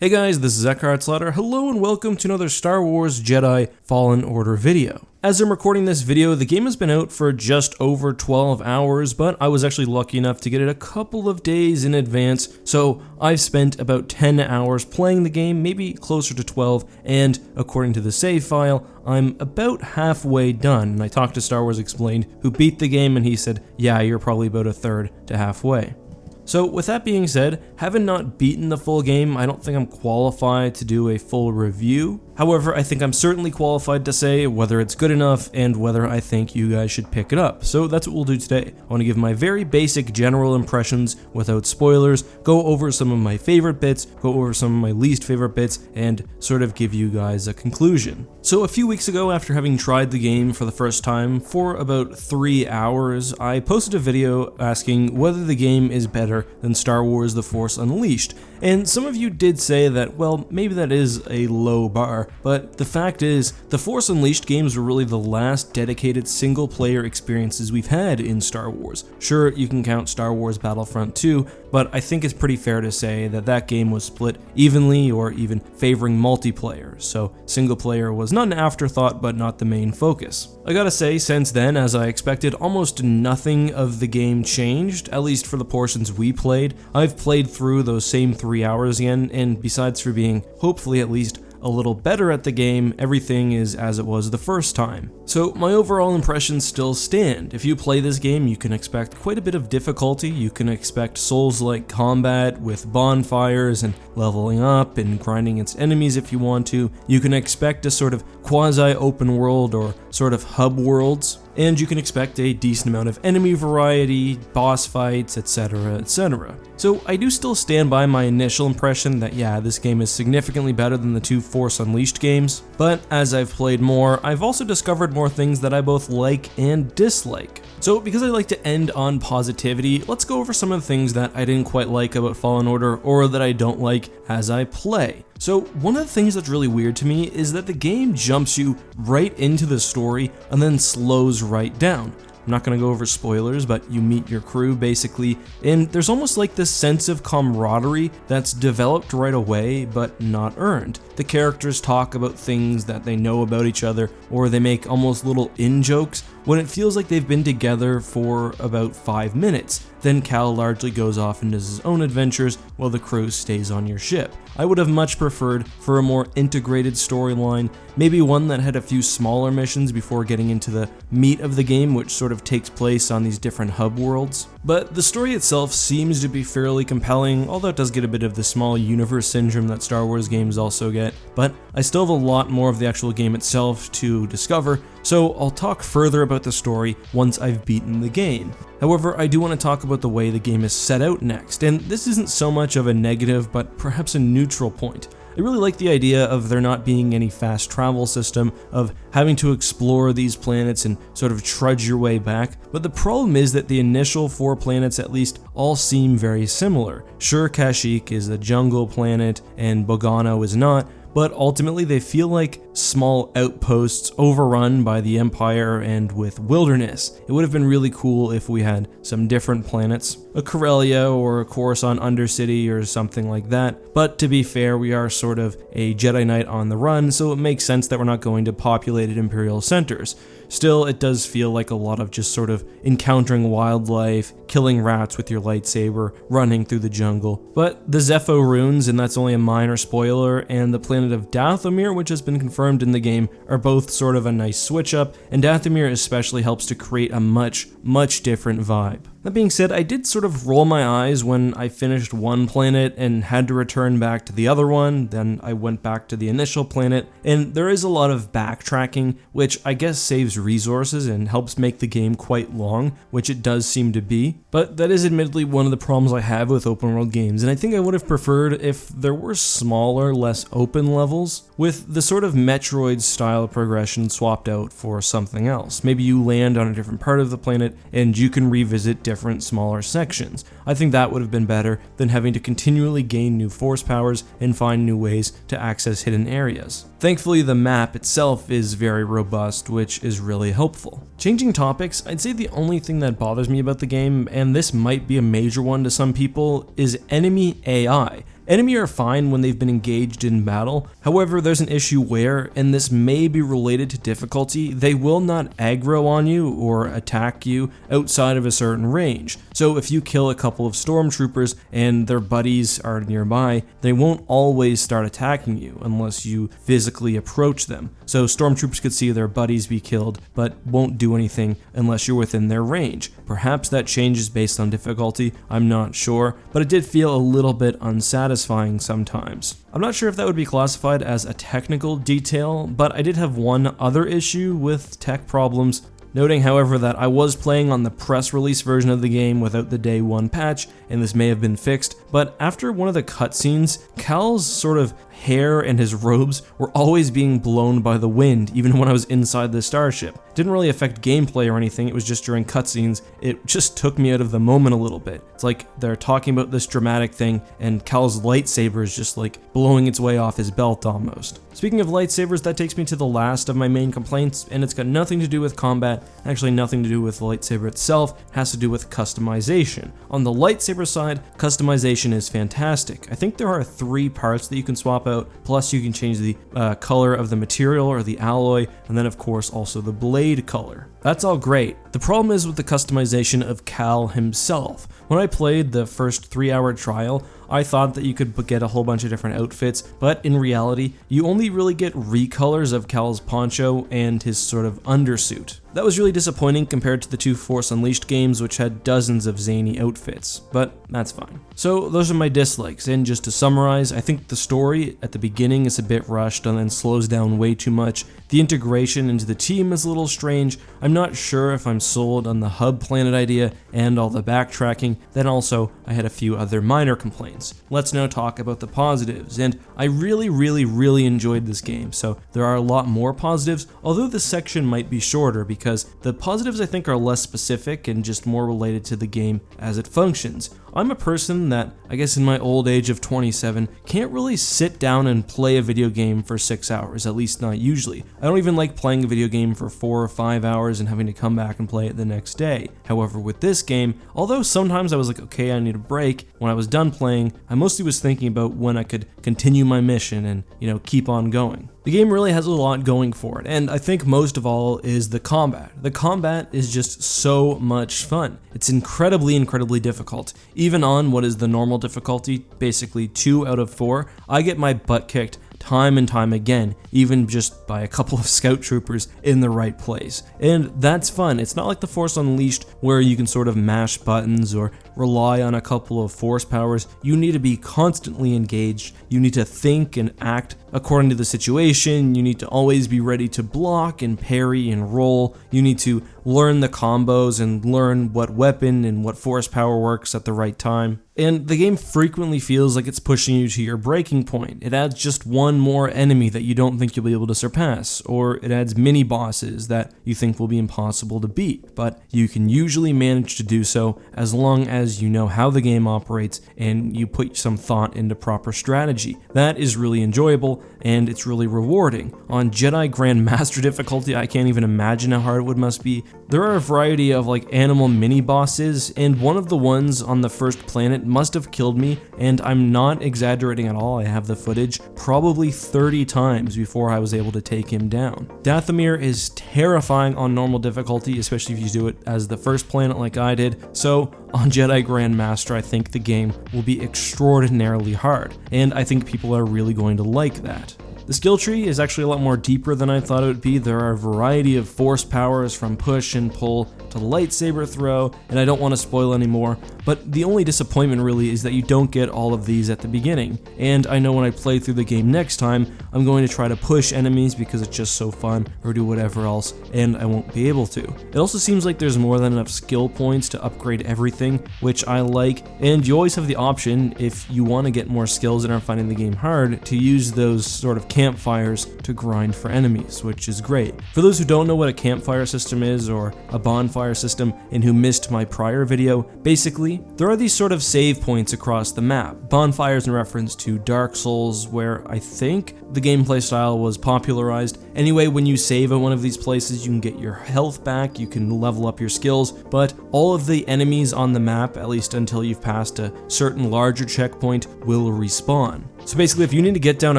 Hey guys, this is Eckhart. Hello and welcome to another Star Wars Jedi Fallen Order video. As I'm recording this video, the game has been out for just over 12 hours, but I was actually lucky enough to get it a couple of days in advance, so I've spent about 10 hours playing the game, maybe closer to 12, and according to the save file, I'm about halfway done. And I talked to Star Wars Explained, who beat the game, and he said, yeah, you're probably about a third to halfway. So with that being said, having not beaten the full game, I don't think I'm qualified to do a full review. However, I think I'm certainly qualified to say whether it's good enough and whether I think you guys should pick it up. So that's what we'll do today. I want to give my very basic general impressions without spoilers, go over some of my favorite bits, go over some of my least favorite bits, and sort of give you guys a conclusion. So a few weeks ago, after having tried the game for the first time for about 3 hours, I posted a video asking whether the game is better than Star Wars The Force Unleashed. And some of you did say that, well, maybe that is a low bar, but the fact is, the Force Unleashed games were really the last dedicated single-player experiences we've had in Star Wars. Sure, you can count Star Wars Battlefront 2, but I think it's pretty fair to say that that game was split evenly or even favoring multiplayer, so single-player was not an afterthought but not the main focus. I gotta say, since then, as I expected, almost nothing of the game changed, at least for the portions we played. I've played through those same 3 hours again, and besides for being, hopefully at least, a little better at the game, everything is as it was the first time. So my overall impressions still stand. If you play this game, you can expect quite a bit of difficulty. You can expect Souls-like combat with bonfires and leveling up and grinding its enemies if you want to. You can expect a sort of quasi-open world or sort of hub worlds. And you can expect a decent amount of enemy variety, boss fights, etc, etc. So I do still stand by my initial impression that yeah, this game is significantly better than the two Force Unleashed games, but as I've played more, I've also discovered more things that I both like and dislike. So because I like to end on positivity, let's go over some of the things that I didn't quite like about Fallen Order or that I don't like as I play. So one of the things that's really weird to me is that the game jumps you right into the story and then slows right down. I'm not going to go over spoilers, but you meet your crew basically, and there's almost like this sense of camaraderie that's developed right away but not earned. The characters talk about things that they know about each other, or they make almost little in-jokes when it feels like they've been together for about 5 minutes. Then Cal largely goes off and does his own adventures while the crew stays on your ship. I would have much preferred for a more integrated storyline, maybe one that had a few smaller missions before getting into the meat of the game, which sort of takes place on these different hub worlds. But the story itself seems to be fairly compelling, although it does get a bit of the small universe syndrome that Star Wars games also get, but I still have a lot more of the actual game itself to discover, so I'll talk further about the story once I've beaten the game. However, I do want to talk about the way the game is set out next, and this isn't so much of a negative, but perhaps a neutral point. I really like the idea of there not being any fast travel system, of having to explore these planets and sort of trudge your way back, but the problem is that the initial 4 planets at least all seem very similar. Sure, Kashyyyk is a jungle planet and Bogano is not, but ultimately they feel like small outposts overrun by the Empire and with wilderness. It would have been really cool if we had some different planets, a Corellia or a Coruscant Undercity or something like that, but to be fair, we are sort of a Jedi Knight on the run, so it makes sense that we're not going to populated Imperial centers. Still, it does feel like a lot of just sort of encountering wildlife, killing rats with your lightsaber, running through the jungle. But the Zepho runes, and that's only a minor spoiler, and the planet of Dathomir, which has been confirmed in the game, are both sort of a nice switch up, and Dathomir especially helps to create a much different vibe. That being said, I did sort of roll my eyes when I finished one planet and had to return back to the other one, then I went back to the initial planet, and there is a lot of backtracking, which I guess saves resources and helps make the game quite long, which it does seem to be, but that is admittedly one of the problems I have with open world games, and I think I would have preferred if there were smaller, less open levels, with the sort of Metroid style progression swapped out for something else. Maybe you land on a different part of the planet and you can revisit different smaller sections. I think that would have been better than having to continually gain new force powers and find new ways to access hidden areas. Thankfully, the map itself is very robust, which is really helpful. Changing topics, I'd say the only thing that bothers me about the game, and this might be a major one to some people, is enemy AI. Enemy are fine when they've been engaged in battle, however there's an issue where, and this may be related to difficulty, they will not aggro on you or attack you outside of a certain range. So if you kill a couple of stormtroopers and their buddies are nearby, they won't always start attacking you unless you physically approach them. So stormtroopers could see their buddies be killed, but won't do anything unless you're within their range. Perhaps that changes based on difficulty, I'm not sure, but it did feel a little bit unsatisfying sometimes. I'm not sure if that would be classified as a technical detail, but I did have one other issue with tech problems. Noting, however, that I was playing on the press release version of the game without the day one patch, and this may have been fixed, but after one of the cutscenes, Cal's sort of hair and his robes were always being blown by the wind, even when I was inside the starship. Didn't really affect gameplay or anything, it was just during cutscenes. It just took me out of the moment a little bit. It's like they're talking about this dramatic thing, and Cal's lightsaber is just like blowing its way off his belt almost. Speaking of lightsabers, that takes me to the last of my main complaints, and it's got nothing to do with combat, actually nothing to do with the lightsaber itself, it has to do with customization. On the lightsaber side, customization is fantastic. I think there are 3 parts that you can swap out, plus you can change the color of the material or the alloy, and then of course also the blade color. That's all great. The problem is with the customization of Cal himself. When I played the first 3-hour trial, I thought that you could get a whole bunch of different outfits, but in reality, you only really get recolors of Cal's poncho and his sort of undersuit. That was really disappointing compared to the 2 Force Unleashed games, which had dozens of zany outfits, but that's fine. So those are my dislikes, and just to summarize, I think the story at the beginning is a bit rushed and then slows down way too much. The integration into the team is a little strange. I'm not sure if I'm sold on the hub planet idea and all the backtracking. Then also, I had a few other minor complaints. Let's now talk about the positives, and I really enjoyed this game, so there are a lot more positives, although this section might be shorter because the positives I think are less specific and just more related to the game as it functions. I'm a person that, I guess in my old age of 27, can't really sit down and play a video game for 6 hours, at least not usually. I don't even like playing a video game for 4 or 5 hours and having to come back and play it the next day. However, with this game, although sometimes I was like, okay, I need a break, when I was done playing, I mostly was thinking about when I could continue my mission and, keep on going. The game really has a lot going for it, and I think most of all is the combat. The combat is just so much fun. It's incredibly difficult. Even on what is the normal difficulty, basically 2 out of 4, I get my butt kicked time and time again, even just by a couple of scout troopers in the right place. And that's fun. It's not like the Force Unleashed where you can sort of mash buttons or rely on a couple of force powers. You need to be constantly engaged. You need to think and act according to the situation. You need to always be ready to block and parry and roll. You need to learn the combos and learn what weapon and what force power works at the right time. And the game frequently feels like it's pushing you to your breaking point. It adds just one more enemy that you don't think you'll be able to surpass, or it adds mini bosses that you think will be impossible to beat, but you can usually manage to do so as long as you know how the game operates and you put some thought into proper strategy. That is really enjoyable and it's really rewarding. On Jedi Grandmaster difficulty, I can't even imagine how hard it must be. There are a variety of animal mini bosses, and one of the ones on the first planet must have killed me, and I'm not exaggerating at all, I have the footage, probably 30 times before I was able to take him down. Dathomir is terrifying on normal difficulty, especially if you do it as the first planet like I did, so on Jedi Grandmaster I think the game will be extraordinarily hard, and I think people are really going to like that. The skill tree is actually a lot more deeper than I thought it would be. There are a variety of force powers from push and pull to lightsaber throw, and I don't want to spoil anymore, but the only disappointment really is that you don't get all of these at the beginning, and I know when I play through the game next time, I'm going to try to push enemies because it's just so fun, or do whatever else, and I won't be able to. It also seems like there's more than enough skill points to upgrade everything, which I like, and you always have the option, if you want to get more skills and are finding the game hard, to use those sort of campfires to grind for enemies, which is great. For those who don't know what a campfire system is, or a bonfire system, and who missed my prior video, basically, enemy, there are these sort of save points across the map. Bonfires in reference to Dark Souls, where I think the gameplay style was popularized. Anyway, when you save at one of these places, you can get your health back, you can level up your skills, but all of the enemies on the map, at least until you've passed a certain larger checkpoint, will respawn. So basically, if you need to get down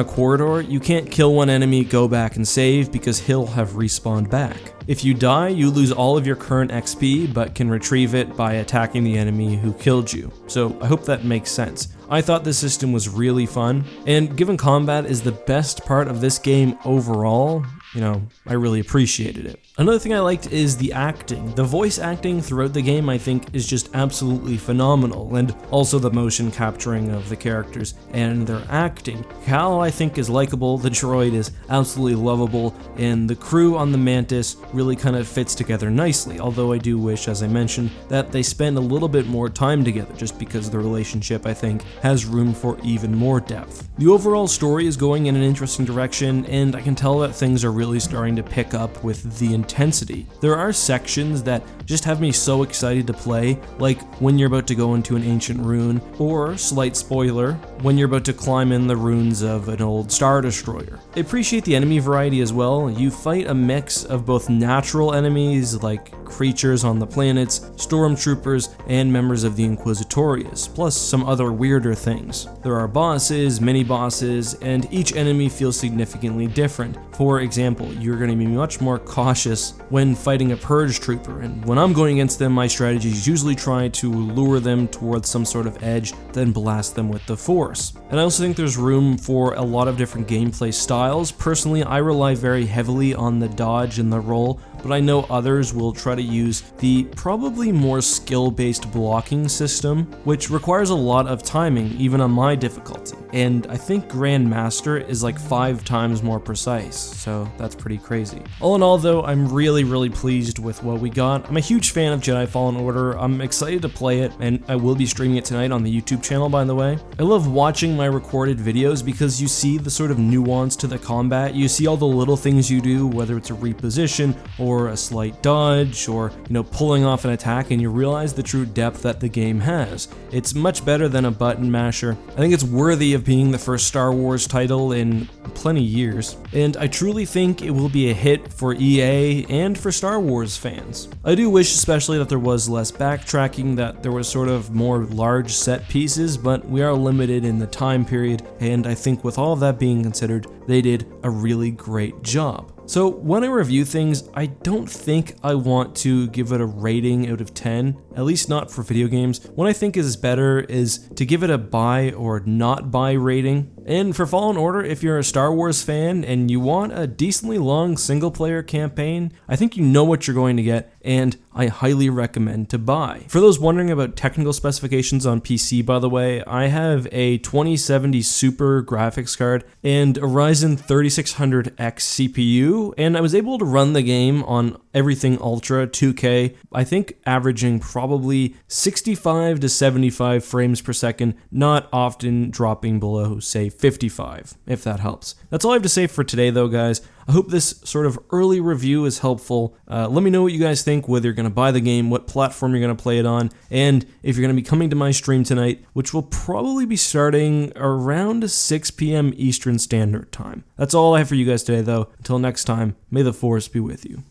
a corridor, you can't kill one enemy, go back and save, because he'll have respawned back. If you die, you lose all of your current XP, but can retrieve it by attacking the enemy who killed you. So I hope that makes sense. I thought the system was really fun, and given combat is the best part of this game overall, I really appreciated it. Another thing I liked is the acting. The voice acting throughout the game I think is just absolutely phenomenal, and also the motion capturing of the characters and their acting. Cal I think is likable, the droid is absolutely lovable, and the crew on the Mantis really kind of fits together nicely, although I do wish, as I mentioned, that they spend a little bit more time together, just because the relationship I think has room for even more depth. The overall story is going in an interesting direction, and I can tell that things are really starting to pick up with the intensity. There are sections that just have me so excited to play, like when you're about to go into an ancient ruin, or, slight spoiler, when you're about to climb in the ruins of an old Star Destroyer. I appreciate the enemy variety as well. You fight a mix of both natural enemies, like creatures on the planets, stormtroopers, and members of the Inquisitorius, plus some other weirder things. There are bosses, mini-bosses, and each enemy feels significantly different. For example, you're going to be much more cautious when fighting a purge trooper, and when I'm going against them, my strategy is usually try to lure them towards some sort of edge, then blast them with the Force. And I also think there's room for a lot of different gameplay styles. Personally, I rely very heavily on the dodge and the roll, but I know others will try to use the probably more skill-based blocking system, which requires a lot of timing, even on my difficulty. And I think Grandmaster is like 5 times more precise, so that's pretty crazy. All in all though, I'm really pleased with what we got. I'm a huge fan of Jedi Fallen Order, I'm excited to play it, and I will be streaming it tonight on the YouTube channel, by the way. I love watching my recorded videos because you see the sort of nuance to the combat, you see all the little things you do, whether it's a reposition, or a slight dodge, or pulling off an attack, and you realize the true depth that the game has. It's much better than a button masher. I think it's worthy of being the first Star Wars title in plenty years, and I truly think it will be a hit for EA and for Star Wars fans. I do wish especially that there was less backtracking, that there was sort of more large set pieces, but we are limited in the time period, and I think with all of that being considered, they did a really great job. So when I review things, I don't think I want to give it a rating out of 10, at least not for video games. What I think is better is to give it a buy or not buy rating. And for Fallen Order, if you're a Star Wars fan and you want a decently long single-player campaign, I think you know what you're going to get, and I highly recommend to buy. For those wondering about technical specifications on PC, by the way, I have a 2070 Super graphics card and a Ryzen 3600X CPU, and I was able to run the game on everything Ultra 2K, I think averaging probably 65 to 75 frames per second, not often dropping below, say, 55, if that helps. That's all I have to say for today though, guys. I hope this sort of early review is helpful. Let me know what you guys think, whether you're going to buy the game, what platform you're going to play it on, and if you're going to be coming to my stream tonight, which will probably be starting around 6 p.m. Eastern Standard Time. That's all I have for you guys today though. Until next time, may the Force be with you.